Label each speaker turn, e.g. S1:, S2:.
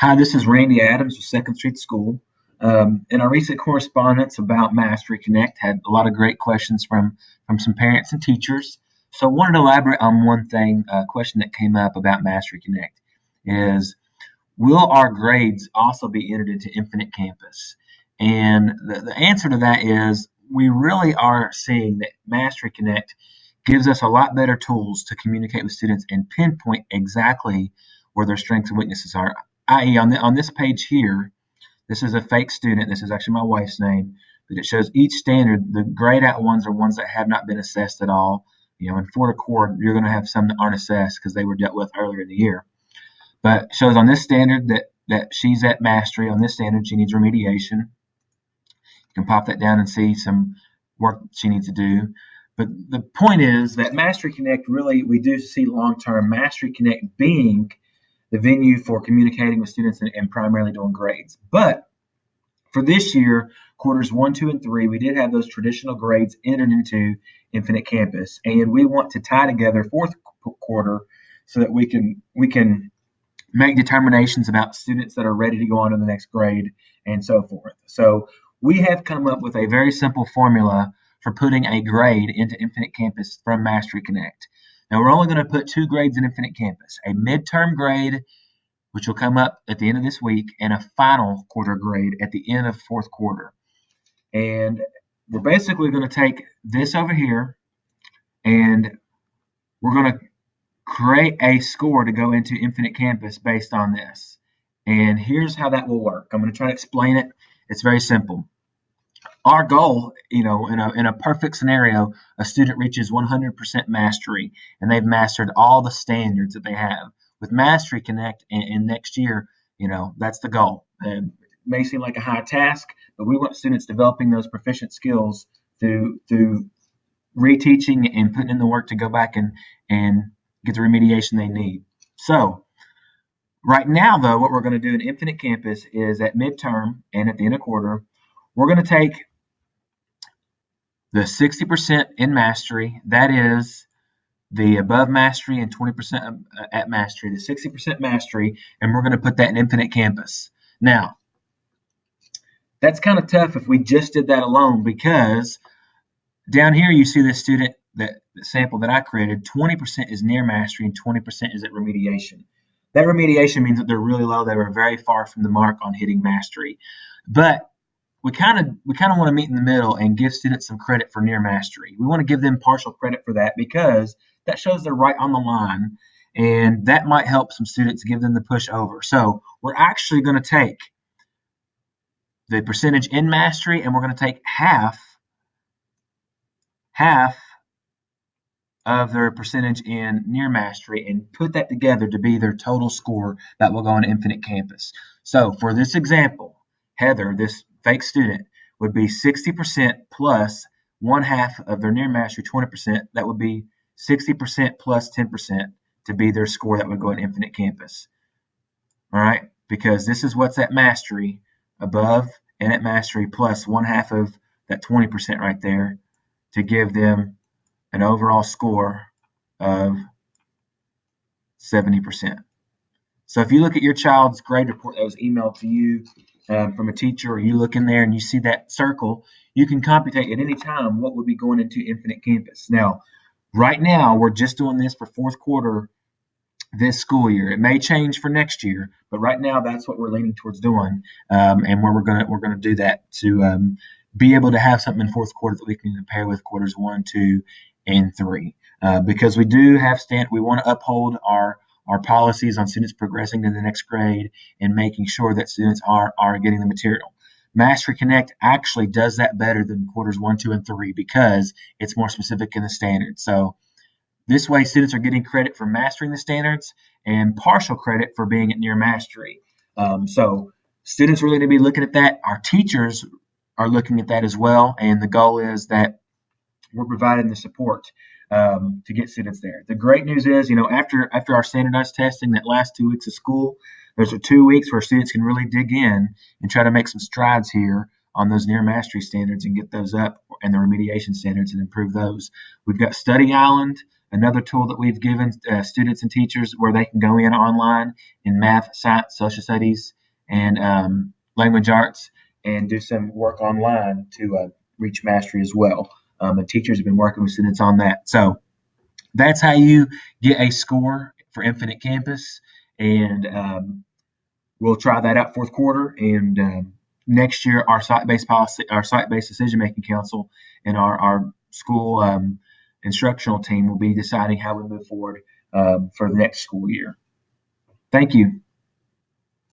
S1: Hi, this is Randy Adams with Second Street School. In our recent correspondence about Mastery Connect, had a lot of great questions from some parents and teachers. So I wanted to elaborate on one thing, a question that came up about Mastery Connect is, will our grades also be entered into Infinite Campus? And the answer to that is, we really are seeing that Mastery Connect gives us a lot better tools to communicate with students and pinpoint exactly where their strengths and weaknesses are. I.e., on this page here, this is a fake student. This is actually my wife's name, but it shows each standard. The grayed out ones are ones that have not been assessed at all. In Florida Core, you're going to have some that aren't assessed because they were dealt with earlier in the year. But it shows on this standard that she's at mastery. On this standard, she needs remediation. You can pop that down and see some work she needs to do. But the point is that Mastery Connect, really, we do see long-term Mastery Connect being the venue for communicating with students and primarily doing grades. But for this year, quarters 1, 2, and 3, we did have those traditional grades entered into Infinite Campus, and we want to tie together fourth quarter so that we can make determinations about students that are ready to go on to the next grade and so forth. So we have come up with a very simple formula for putting a grade into Infinite Campus from Mastery Connect. Now, we're only going to put 2 grades in Infinite Campus, a midterm grade, which will come up at the end of this week, and a final quarter grade at the end of fourth quarter. And we're basically going to take this over here, and we're going to create a score to go into Infinite Campus based on this. And here's how that will work. I'm going to try to explain it. It's very simple. Our goal, in a perfect scenario, a student reaches 100% mastery, and they've mastered all the standards that they have. With Mastery Connect in next year, that's the goal. It may seem like a high task, but we want students developing those proficient skills through reteaching and putting in the work to go back and get the remediation they need. So right now, though, what we're going to do in Infinite Campus is at midterm and at the end of quarter, we're going to take the 60% in mastery, that is the above mastery and 20% at mastery, the 60% mastery, and we're going to put that in Infinite Campus. Now, that's kind of tough if we just did that alone, because down here you see this student, the sample that I created, 20% is near mastery and 20% is at remediation. That remediation means that they're really low. They were very far from the mark on hitting mastery. But we kind of want to meet in the middle and give students some credit for near mastery. We want to give them partial credit for that because that shows they're right on the line, and that might help some students, give them the push over. So we're actually going to take the percentage in mastery, and we're going to take half of their percentage in near mastery and put that together to be their total score that will go on Infinite Campus. So for this example, Heather, this fake student, would be 60% plus 1/2 of their near mastery, 20%. That would be 60% plus 10% to be their score that would go in Infinite Campus. All right, because this is what's at mastery, above and at mastery, plus 1/2 of that 20% right there to give them an overall score of 70%. So if you look at your child's grade report that was emailed to you from a teacher, or you look in there and you see that circle, you can computate at any time what would be going into Infinite Campus. Now, right now, we're just doing this for fourth quarter this school year. It may change for next year, but right now that's what we're leaning towards doing, and where we're gonna do that to be able to have something in fourth quarter that we can compare with quarters 1, 2, and 3, because we do have we want to uphold our policies on students progressing to the next grade and making sure that students are getting the material. Mastery Connect actually does that better than quarters 1, 2, and 3 because it's more specific in the standards. So this way, students are getting credit for mastering the standards and partial credit for being at near mastery. So students really need to be looking at that. Our teachers are looking at that as well, and the goal is that we're providing the support to get students there. The great news is, after our standardized testing, that last 2 weeks of school, those are 2 weeks where students can really dig in and try to make some strides here on those near mastery standards and get those up, and the remediation standards, and improve those. We've got Study Island Another tool that we've given students and teachers where they can go in online in math, science, social studies, and language arts and do some work online to reach mastery as well. And teachers have been working with students on that. So that's how you get a score for Infinite Campus. And we'll try that out fourth quarter. And next year, our site-based policy, our site-based decision-making council, and our school instructional team will be deciding how we move forward for the next school year. Thank you.